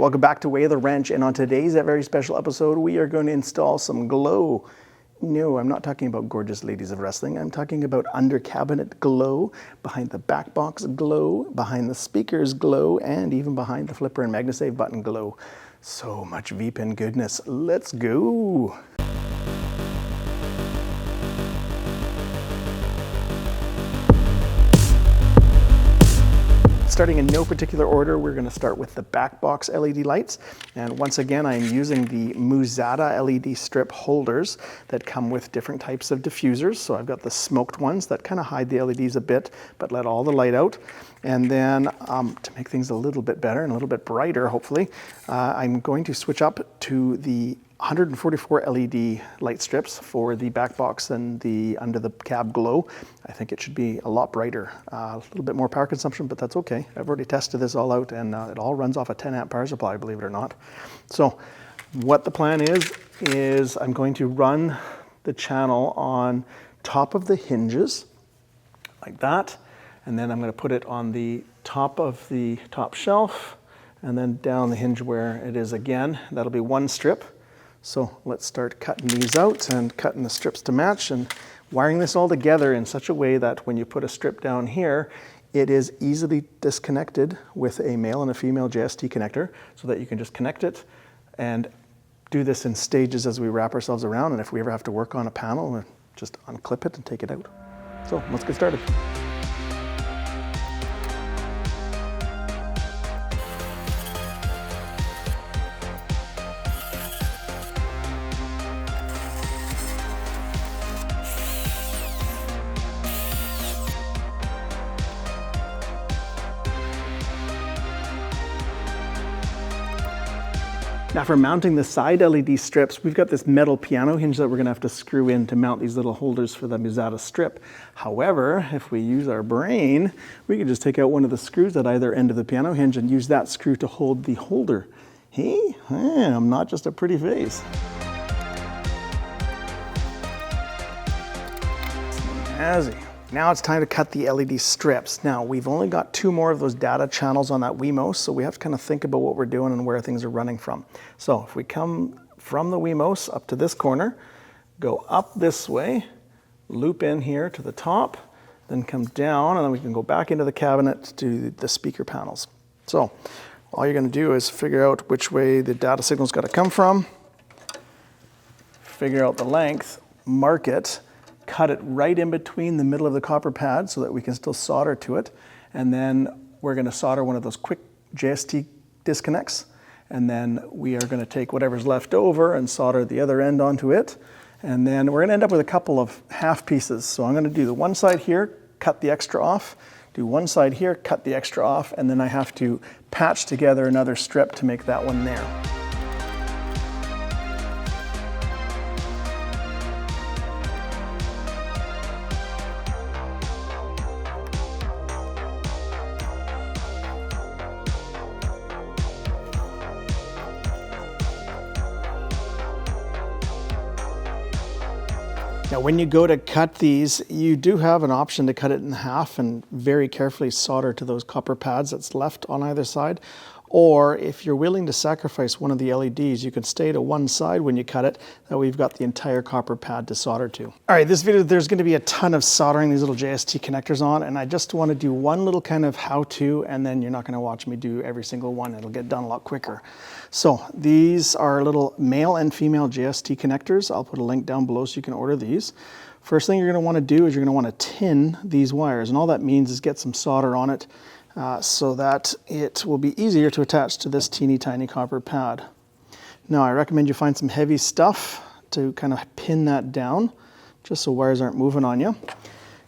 welcome back to Way of the Wrench, and on today's very special episode, we are going to install some glow. No, I'm not talking about gorgeous ladies of wrestling. I'm talking about under cabinet glow, behind the back box glow, behind the speakers glow, and even behind the flipper and MagnaSave button glow. So much vpin goodness. Let's go. Starting in no particular order, we're going to start with the Backbox LED lights. And once again, I'm using the Muzada LED strip holders that come with different types of diffusers. So I've got the smoked ones that kind of hide the LEDs a bit, but let all the light out. And then to make things a little bit better and a little bit brighter, hopefully, I'm going to switch up to the 144 LED light strips for the back box and the under the cab glow. I think it should be a lot brighter, a little bit more power consumption, but that's okay. I've already tested this all out, and it all runs off a 10 amp power supply, believe it or not. So what the plan is I'm going to run the channel on top of the hinges like that, and then I'm going to put it on the top of the top shelf and then down the hinge where it is again. That'll be one strip. So let's start cutting these out and cutting the strips to match and wiring this all together in such a way that when you put a strip down here, it is easily disconnected with a male and a female JST connector so that you can just connect it and do this in stages as we wrap ourselves around. And if we ever have to work on a panel, just unclip it and take it out. So let's get started. Now for mounting the side LED strips, we've got this metal piano hinge that we're going to have to screw in to mount these little holders for the Muzada strip. However, if we use our brain, we can just take out one of the screws at either end of the piano hinge and use that screw to hold the holder. Hey, I'm not just a pretty face. Snazzy. Now it's time to cut the LED strips. Now we've only got 2 more of those data channels on that Wemos, so we have to kind of think about what we're doing and where things are running from. So if we come from the Wemos up to this corner, go up this way, loop in here to the top, then come down, and then we can go back into the cabinet to the speaker panels. So all you're going to do is figure out which way the data signal's got to come from, figure out the length, mark it, cut it right in between the middle of the copper pad so that we can still solder to it. And then we're going to solder one of those quick JST disconnects. And then we are going to take whatever's left over and solder the other end onto it. And then we're going to end up with a couple of half pieces. So I'm going to do the one side here, cut the extra off, do one side here, cut the extra off, and then I have to patch together another strip to make that one there. Now when you go to cut these, you do have an option to cut it in half and very carefully solder to those copper pads that's left on either side. Or if you're willing to sacrifice one of the LEDs, you can stay to one side when you cut it, that way you've got the entire copper pad to solder to. All right, this video, there's going to be a ton of soldering these little JST connectors on, and I just want to do one little kind of how-to, and then you're not going to watch me do every single one. It'll get done a lot quicker. So these are little male and female JST connectors. I'll put a link down below so you can order these. First thing you're going to want to do is you're going to want to tin these wires, and all that means is get some solder on it so that it will be easier to attach to this teeny tiny copper pad. Now I recommend you find some heavy stuff to kind of pin that down, just so wires aren't moving on you.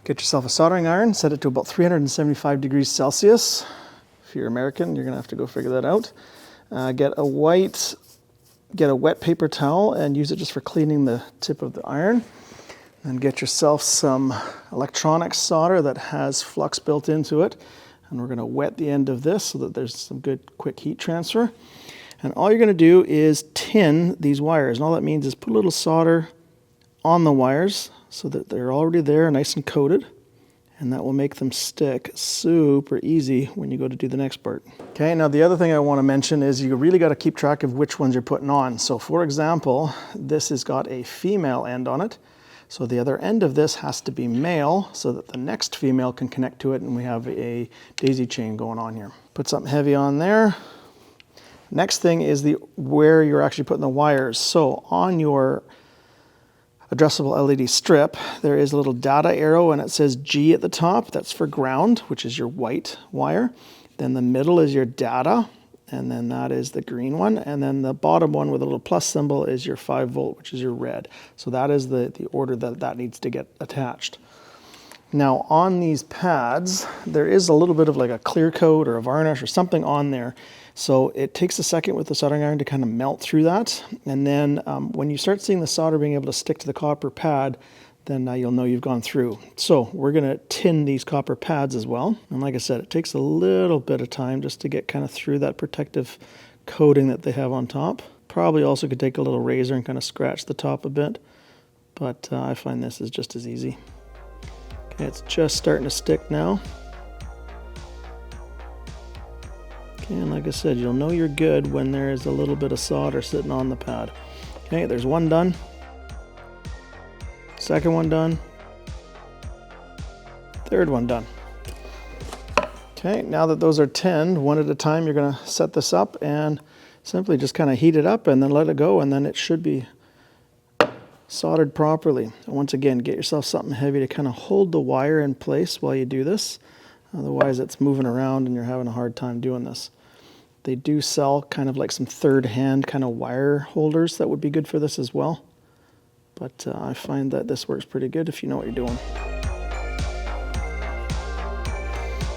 Get yourself a soldering iron, set it to about 375 degrees Celsius. If you're American, you're going to have to go figure that out. Get a wet paper towel and use it just for cleaning the tip of the iron. And get yourself some electronic solder that has flux built into it. And we're going to wet the end of this so that there's some good quick heat transfer. And all you're going to do is tin these wires. And all that means is put a little solder on the wires so that they're already there, nice and coated. and that will make them stick super easy when you go to do the next part. Okay, now the other thing I want to mention is you really got to keep track of which ones you're putting on. So for example, this has got a female end on it. So the other end of this has to be male so that the next female can connect to it and we have a daisy chain going on here. Put something heavy on there. Next thing is where you're actually putting the wires. So on your addressable LED strip, there is a little data arrow and it says G at the top. That's for ground, which is your white wire. Then the middle is your data, and then that is the green one. And then the bottom one with a little plus symbol is your 5 volt, which is your red. So that is the order that needs to get attached. Now on these pads, there is a little bit of like a clear coat or a varnish or something on there. So it takes a second with the soldering iron to kind of melt through that. And then when you start seeing the solder being able to stick to the copper pad, then you'll know you've gone through. So we're going to tin these copper pads as well. And like I said, it takes a little bit of time just to get kind of through that protective coating that they have on top. Probably also could take a little razor and kind of scratch the top a bit. But I find this is just as easy. Okay, it's just starting to stick now. Okay, and like I said, you'll know you're good when there is a little bit of solder sitting on the pad. Okay, there's one done. Second one done. Third one done. Okay, now that those are tinned, one at a time, you're going to set this up and simply just kind of heat it up and then let it go, and then it should be soldered properly. And once again, get yourself something heavy to kind of hold the wire in place while you do this. Otherwise it's moving around and you're having a hard time doing this. They do sell kind of like some third-hand kind of wire holders that would be good for this as well. But I find that this works pretty good if you know what you're doing.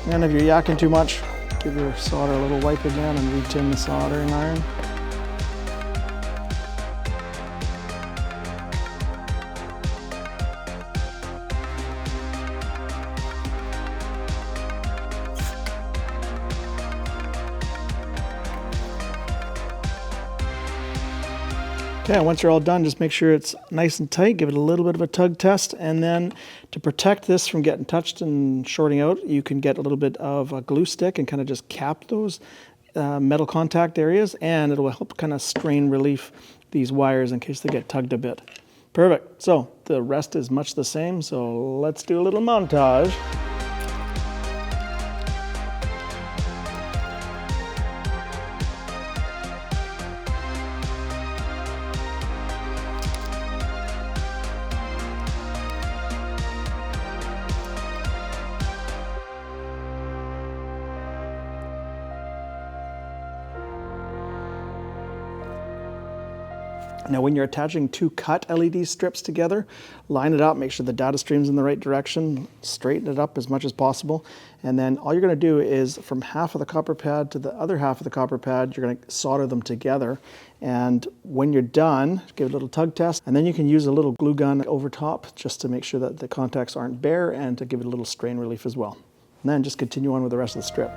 And if you're yakking too much, give your solder a little wipe again and re-tin the soldering iron. Okay, once you're all done, just make sure it's nice and tight, give it a little bit of a tug test, and then to protect this from getting touched and shorting out, you can get a little bit of a glue stick and kind of just cap those metal contact areas, and it will help kind of strain relief these wires in case they get tugged a bit. Perfect. So the rest is much the same, so let's do a little montage. Now when you're attaching two cut LED strips together, line it up, make sure the data stream's in the right direction, straighten it up as much as possible, and then all you're going to do is from half of the copper pad to the other half of the copper pad, you're going to solder them together. And when you're done, give it a little tug test, and then you can use a little glue gun over top just to make sure that the contacts aren't bare and to give it a little strain relief as well. And then just continue on with the rest of the strip.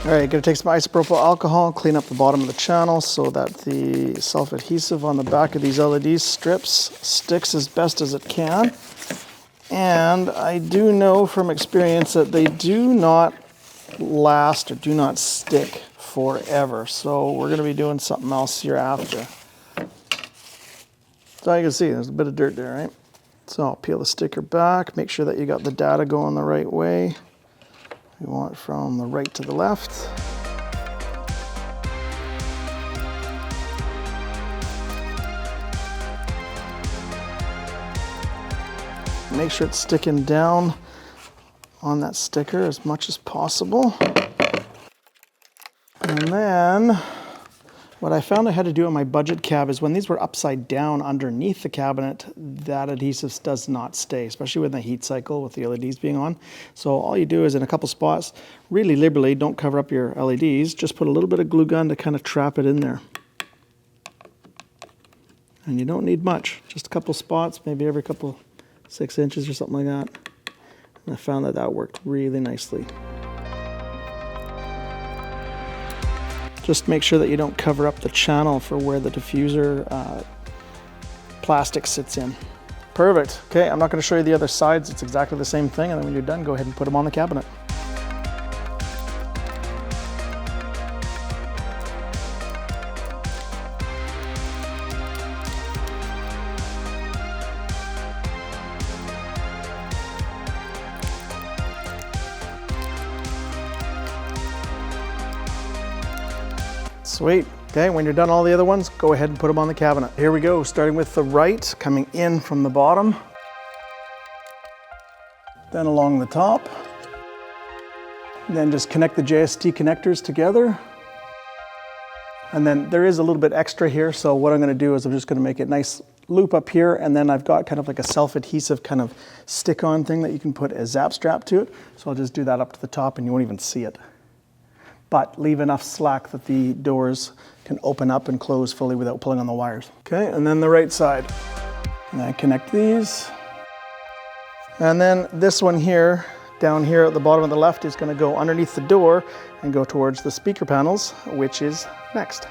All right, gonna take some isopropyl alcohol, clean up the bottom of the channel so that the self-adhesive on the back of these LED strips sticks as best as it can. And I do know from experience that they do not last or do not stick forever. So we're gonna be doing something else here after. So you can see there's a bit of dirt there, right? So I'll peel the sticker back, make sure that you got the data going the right way. You want it from the right to the left. Make sure it's sticking down on that sticker as much as possible. And then what I found I had to do on my budget cab is when these were upside down underneath the cabinet, that adhesive does not stay, especially with the heat cycle with the LEDs being on. So all you do is in a couple spots, really liberally, don't cover up your LEDs, just put a little bit of glue gun to kind of trap it in there. And you don't need much, just a couple spots, maybe every couple 6 inches or something like that. And I found that that worked really nicely. Just make sure that you don't cover up the channel for where the diffuser plastic sits in. Perfect. Okay, I'm not going to show you the other sides. It's exactly the same thing. And then when you're done, go ahead and put them on the cabinet. Sweet. Okay, when you're done all the other ones, go ahead and put them on the cabinet. Here we go, starting with the right, coming in from the bottom, then along the top, then just connect the JST connectors together. And then there is a little bit extra here, so what I'm going to do is I'm just going to make a nice loop up here, and then I've got kind of like a self-adhesive kind of stick-on thing that you can put a zap strap to it. So I'll just do that up to the top and you won't even see it. But leave enough slack that the doors can open up and close fully without pulling on the wires. Okay, and then the right side. And then connect these. And then this one here, down here at the bottom of the left, is going to go underneath the door and go towards the speaker panels, which is next.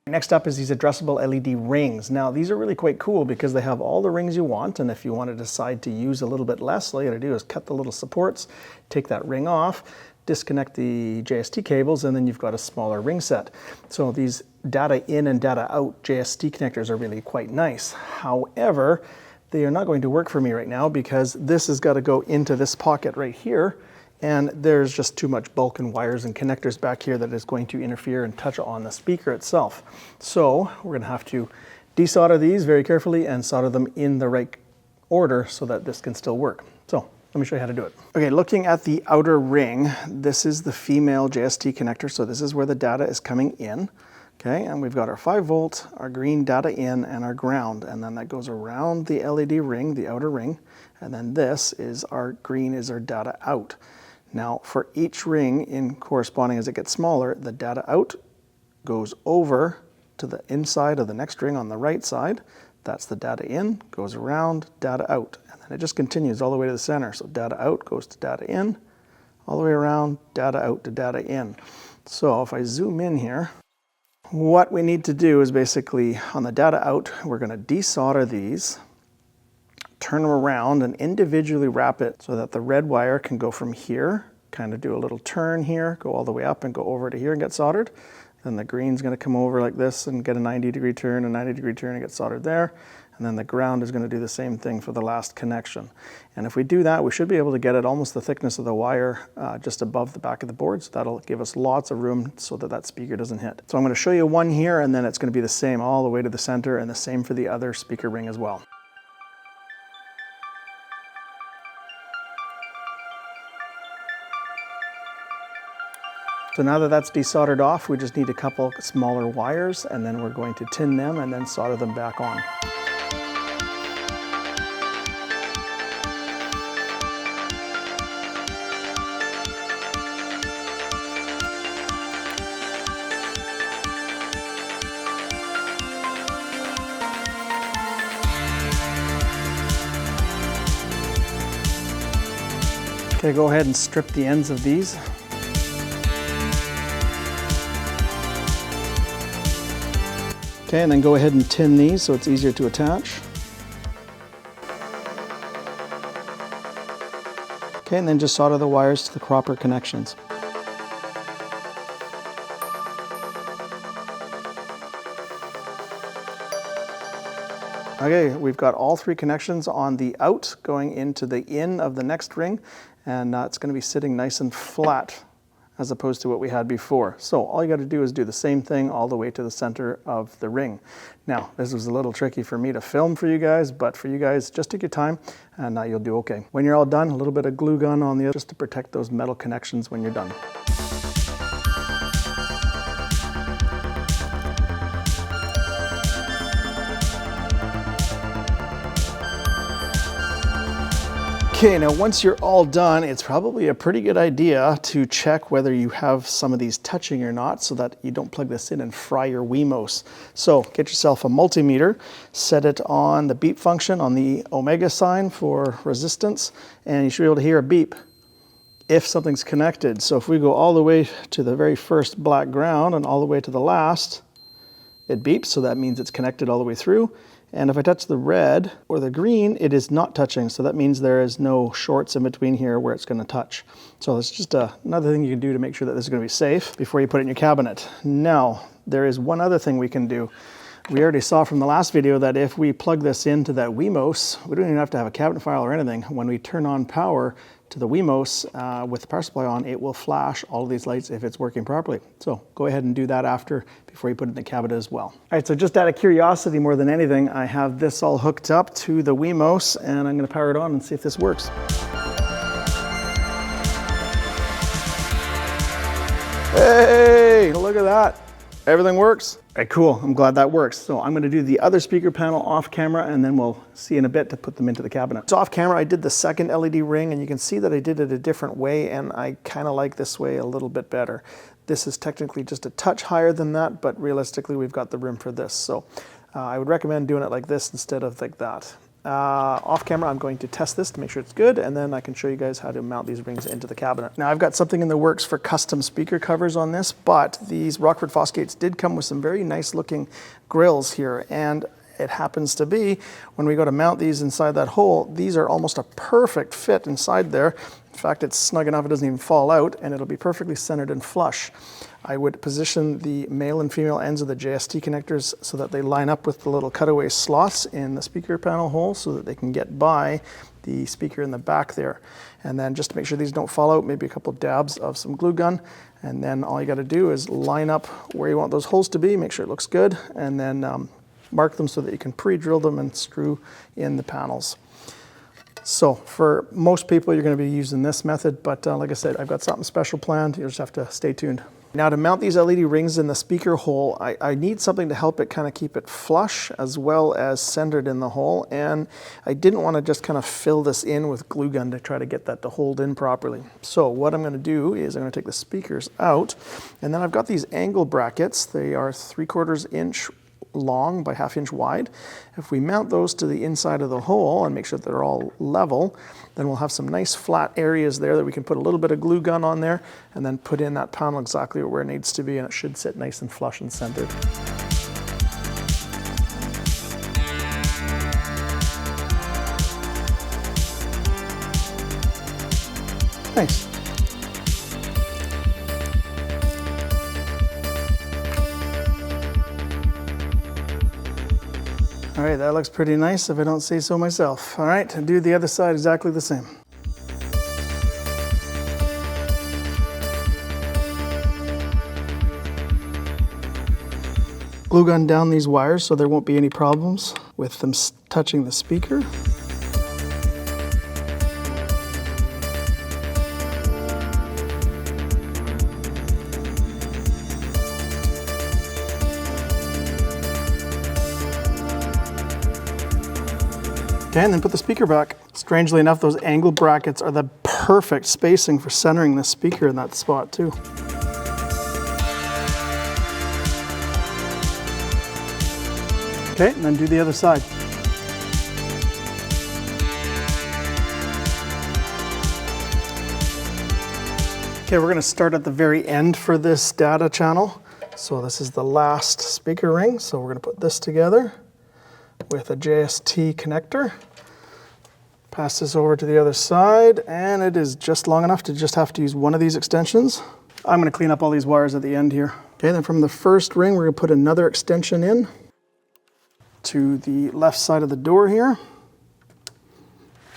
Next up is these addressable LED rings. Now these are really quite cool because they have all the rings you want, and if you want to decide to use a little bit less, all you gotta do is cut the little supports, take that ring off, disconnect the JST cables, and then you've got a smaller ring set. So these data in and data out JST connectors are really quite nice. However, they are not going to work for me right now because this has got to go into this pocket right here, and there's just too much bulk and wires and connectors back here that is going to interfere and touch on the speaker itself. So we're going to have to desolder these very carefully and solder them in the right order so that this can still work. So let me show you how to do it. Okay, looking at the outer ring, this is the female JST connector. So this is where the data is coming in. Okay, and we've got our 5 volt, our green data in, and our ground. And then that goes around the LED ring, the outer ring. And then this is our green is our data out. Now for each ring in corresponding as it gets smaller, the data out goes over to the inside of the next ring on the right side. That's the data in, goes around, data out. And then it just continues all the way to the center. So data out goes to data in, all the way around, data out to data in. So if I zoom in here, what we need to do is basically on the data out, we're going to desolder these, turn them around and individually wrap it so that the red wire can go from here, kind of do a little turn here, go all the way up and go over to here and get soldered. Then the green's going to come over like this and get a 90-degree turn, a 90-degree turn and get soldered there. And then the ground is going to do the same thing for the last connection. And if we do that, we should be able to get it almost the thickness of the wire just above the back of the board. So that'll give us lots of room so that that speaker doesn't hit. So I'm going to show you one here, and then it's going to be the same all the way to the center, and the same for the other speaker ring as well. So now that that's desoldered off, we just need a couple smaller wires, and then we're going to tin them and then solder them back on. Okay, go ahead and strip the ends of these. Okay, and then go ahead and tin these so it's easier to attach. Okay, and then just solder the wires to the proper connections. Okay, we've got all 3 connections on the out going into the in of the next ring, and it's going to be sitting nice and flat as opposed to what we had before. So all you got to do is do the same thing all the way to the center of the ring. Now, this was a little tricky for me to film for you guys, but for you guys, just take your time and you'll do okay. When you're all done, a little bit of glue gun on the other just to protect those metal connections when you're done. Okay, now once you're all done, it's probably a pretty good idea to check whether you have some of these touching or not so that you don't plug this in and fry your Wemos. So get yourself a multimeter, set it on the beep function on the omega sign for resistance, and you should be able to hear a beep if something's connected. So if we go all the way to the very first black ground and all the way to the last, it beeps, so that means it's connected all the way through. And if I touch the red or the green, it is not touching. So that means there is no shorts in between here where it's going to touch. So it's just another thing you can do to make sure that this is going to be safe before you put it in your cabinet. Now, there is one other thing we can do. We already saw from the last video that if we plug this into that Wemos, we don't even have to have a cabinet file or anything. When we turn on power to the Wemos with the power supply on, it will flash all of these lights if it's working properly. So go ahead and do that after, before you put it in the cabinet as well. All right, so just out of curiosity more than anything, I have this all hooked up to the Wemos, and I'm gonna power it on and see if this works. Hey, look at that. Everything works? All right, cool, I'm glad that works. So I'm gonna do the other speaker panel off camera, and then we'll see in a bit to put them into the cabinet. So off camera, I did the second LED ring, and you can see that I did it a different way, and I kinda like this way a little bit better. This is technically just a touch higher than that, but realistically, we've got the room for this. So I would recommend doing it like this instead of like that. Off camera, I'm going to test this to make sure it's good, and then I can show you guys how to mount these rings into the cabinet. Now, I've got something in the works for custom speaker covers on this, but these Rockford Fosgates did come with some very nice looking grills here, and it happens to be, when we go to mount these inside that hole, these are almost a perfect fit inside there. In fact, it's snug enough it doesn't even fall out, and it'll be perfectly centered and flush. I would position the male and female ends of the JST connectors so that they line up with the little cutaway slots in the speaker panel hole so that they can get by the speaker in the back there. And then just to make sure these don't fall out, maybe a couple dabs of some glue gun. And then all you got to do is line up where you want those holes to be, make sure it looks good, and then mark them so that you can pre-drill them and screw in the panels. So for most people, you're going to be using this method, but like I said, I've got something special planned. You'll just have to stay tuned. Now, to mount these LED rings in the speaker hole, I need something to help it kind of keep it flush as well as centered in the hole, and I didn't want to just kind of fill this in with glue gun to try to get that to hold in properly. So what I'm going to do is I'm going to take the speakers out, and then I've got these angle brackets. They are 3/4 inch long by 1/2 inch wide. If we mount those to the inside of the hole and make sure they're all level, then we'll have some nice flat areas there that we can put a little bit of glue gun on there and then put in that panel exactly where it needs to be, and it should sit nice and flush and centered. Nice. All right, that looks pretty nice if I don't say so myself. All right, and do the other side exactly the same. Glue gun down these wires so there won't be any problems with them touching the speaker. Okay, and then put the speaker back. Strangely enough, those angle brackets are the perfect spacing for centering the speaker in that spot too. Okay, and then do the other side. Okay, we're gonna start at the very end for this data channel. So this is the last speaker ring. So we're gonna put this together with a JST connector. Pass this over to the other side, and it is just long enough to just have to use one of these extensions. I'm gonna clean up all these wires at the end here. Okay, then from the first ring, we're gonna put another extension in. to the left side of the door here.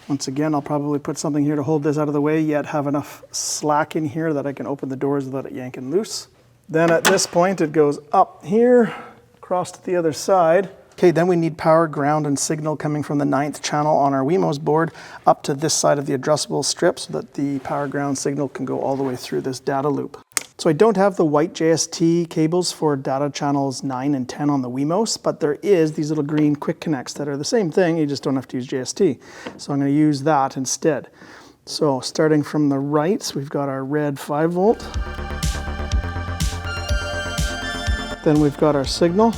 Once again, I'll probably put something here to hold this out of the way, yet have enough slack in here that I can open the doors without it yanking loose. Then at this point, it goes up here, across to the other side. Okay, then we need power, ground, and signal coming from the 9th channel on our Wemos board up to this side of the addressable strip so that the power ground signal can go all the way through this data loop. So I don't have the white JST cables for data channels 9 and 10 on the Wemos, but there is these little green quick connects that are the same thing, you just don't have to use JST. So I'm going to use that instead. So starting from the right, we've got our red 5 volt. Then we've got our signal.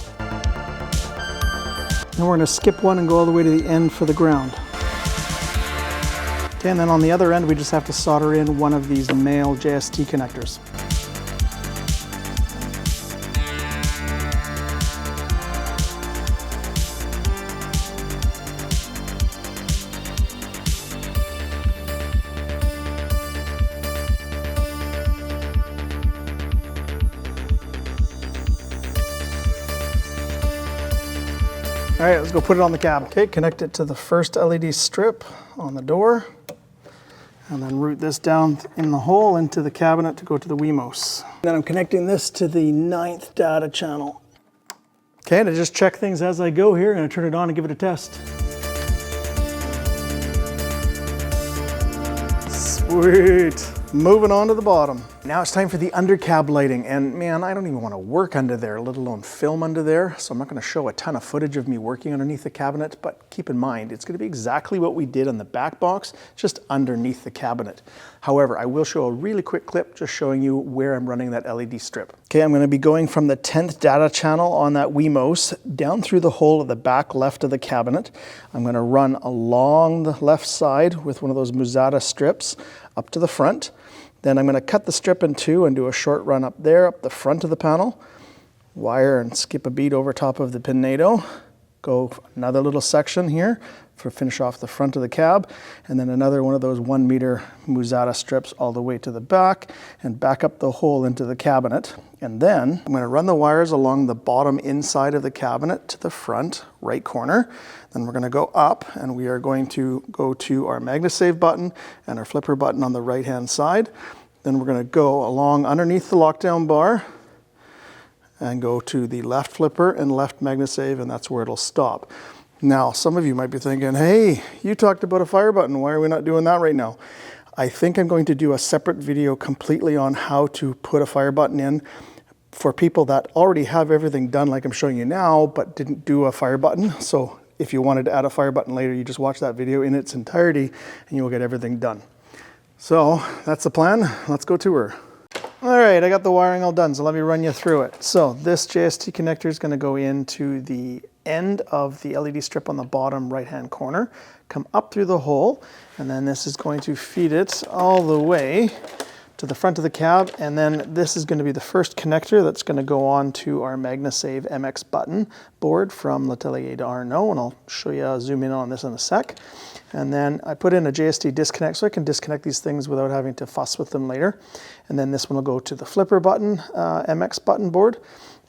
Then we're going to skip one and go all the way to the end for the ground. Okay, and then on the other end, we just have to solder in one of these male JST connectors. All right, let's go put it on the cab. Okay, connect it to the first LED strip on the door, and then route this down in the hole into the cabinet to go to the Wemos. Then I'm connecting this to the 9th data channel. Okay, to just check things as I go here, I'm gonna turn it on and give it a test. Sweet. Moving on to the bottom. Now it's time for the undercab lighting, and man, I don't even want to work under there, let alone film under there, so I'm not going to show a ton of footage of me working underneath the cabinet, but keep in mind, it's going to be exactly what we did on the back box, just underneath the cabinet. However, I will show a really quick clip just showing you where I'm running that LED strip. Okay, I'm going to be going from the 10th data channel on that Wemos down through the hole at the back left of the cabinet. I'm going to run along the left side with one of those Musata strips up to the front. Then I'm going to cut the strip in two and do a short run up there, up the front of the panel, wire and skip a bead over top of the pinnado, go another little section here for finish off the front of the cab, and then another one of those 1 meter Musata strips all the way to the back and back up the hole into the cabinet. And then I'm going to run the wires along the bottom inside of the cabinet to the front right corner. Then we're going to go up and we are going to go to our MagnaSave button and our flipper button on the right hand side. Then we're going to go along underneath the lockdown bar and go to the left flipper and left MagnaSave, and that's where it'll stop. Now, some of you might be thinking, hey, you talked about a fire button. Why are we not doing that right now? I think I'm going to do a separate video completely on how to put a fire button in for people that already have everything done like I'm showing you now, but didn't do a fire button. So if you wanted to add a fire button later, you just watch that video in its entirety and you'll get everything done. So that's the plan. Let's go to her. All right, I got the wiring all done, so let me run you through it. So this JST connector is going to go into the end of the LED strip on the bottom right-hand corner, come up through the hole, and then this is going to feed it all the way to the front of the cab, and then this is going to be the first connector that's going to go on to our MagnaSave MX button board from L'Atelier d'Arnaud, and I'll show you, zoom in on this in a sec. And then I put in a JST disconnect so I can disconnect these things without having to fuss with them later. And then this one will go to the flipper button, MX button board,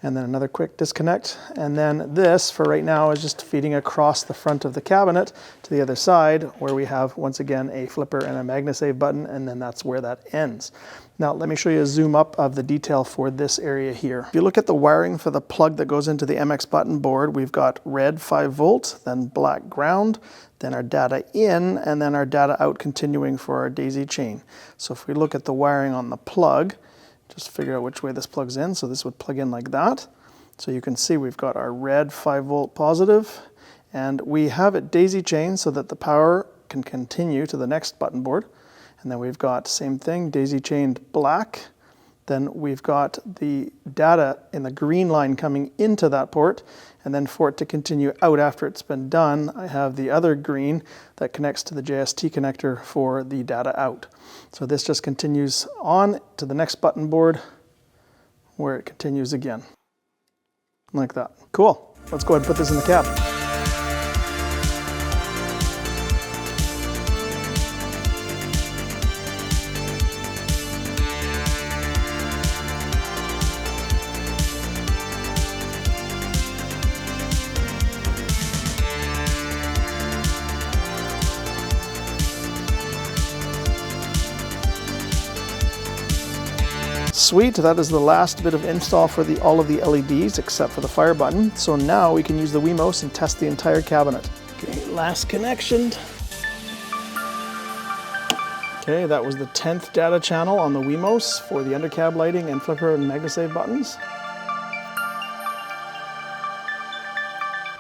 and then another quick disconnect. And then this, for right now, is just feeding across the front of the cabinet to the other side where we have, once again, a flipper and a MagnaSave button, and then that's where that ends. Now, let me show you a zoom up of the detail for this area here. If you look at the wiring for the plug that goes into the MX button board, we've got red 5 volt, then black ground, then our data in, and then our data out continuing for our daisy chain. So if we look at the wiring on the plug, just figure out which way this plugs in. So this would plug in like that. So you can see we've got our red 5 volt positive, and we have it daisy chained so that the power can continue to the next button board. And then we've got same thing, daisy chained black. Then we've got the data in the green line coming into that port, and then for it to continue out after it's been done, I have the other green that connects to the JST connector for the data out. So this just continues on to the next button board where it continues again, like that. Cool, let's go ahead and put this in the cab. Sweet, that is the last bit of install for all of the LEDs except for the fire button. So now we can use the Wemos and test the entire cabinet. Okay, last connection. Okay, that was the 10th data channel on the Wemos for the undercab lighting and flipper and MagnaSave buttons.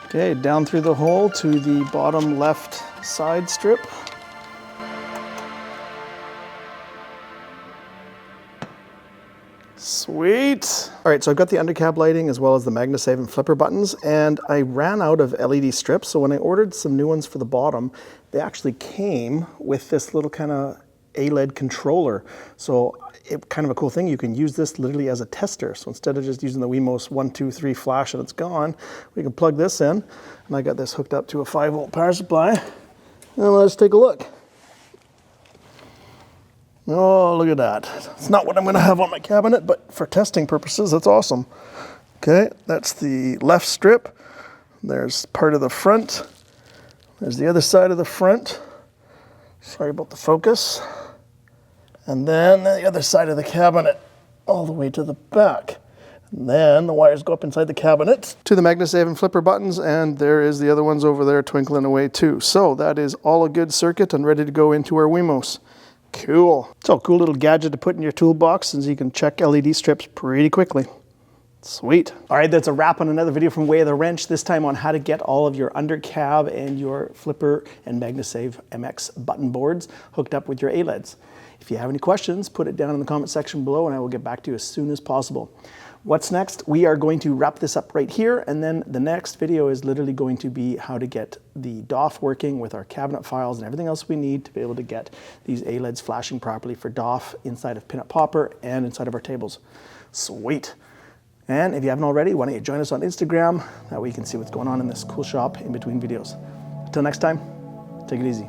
Okay, down through the hole to the bottom left side strip. Sweet. All right, so I've got the undercab lighting as well as the MagnaSave and flipper buttons, and I ran out of LED strips, so when I ordered some new ones for the bottom, they actually came with this little kind of ALED controller. So kind of a cool thing, you can use this literally as a tester. So instead of just using the Wemos 1, 2, 3 flash and it's gone, we can plug this in, and I got this hooked up to a 5-volt power supply. And let's take a look. Oh, look at that. It's not what I'm going to have on my cabinet, but for testing purposes, that's awesome. Okay, that's the left strip. There's part of the front. There's the other side of the front. Sorry about the focus. And then the other side of the cabinet, all the way to the back. And then the wires go up inside the cabinet to the MagnaSave and flipper buttons, and there is the other ones over there twinkling away too. So that is all a good circuit and ready to go into our Wemos. Cool. It's a cool little gadget to put in your toolbox, and so you can check LED strips pretty quickly. Sweet. All right, that's a wrap on another video from Way of the Wrench, this time on how to get all of your undercab and your flipper and MagnaSave MX button boards hooked up with your ALEDs. If you have any questions, put it down in the comment section below and I will get back to you as soon as possible. What's next? We are going to wrap this up right here, and then the next video is literally going to be how to get the DOF working with our cabinet files and everything else we need to be able to get these ALEDs flashing properly for DOF inside of Pinup Popper and inside of our tables. Sweet. And if you haven't already, why don't you join us on Instagram? That way you can see what's going on in this cool shop in between videos. Until next time, take it easy.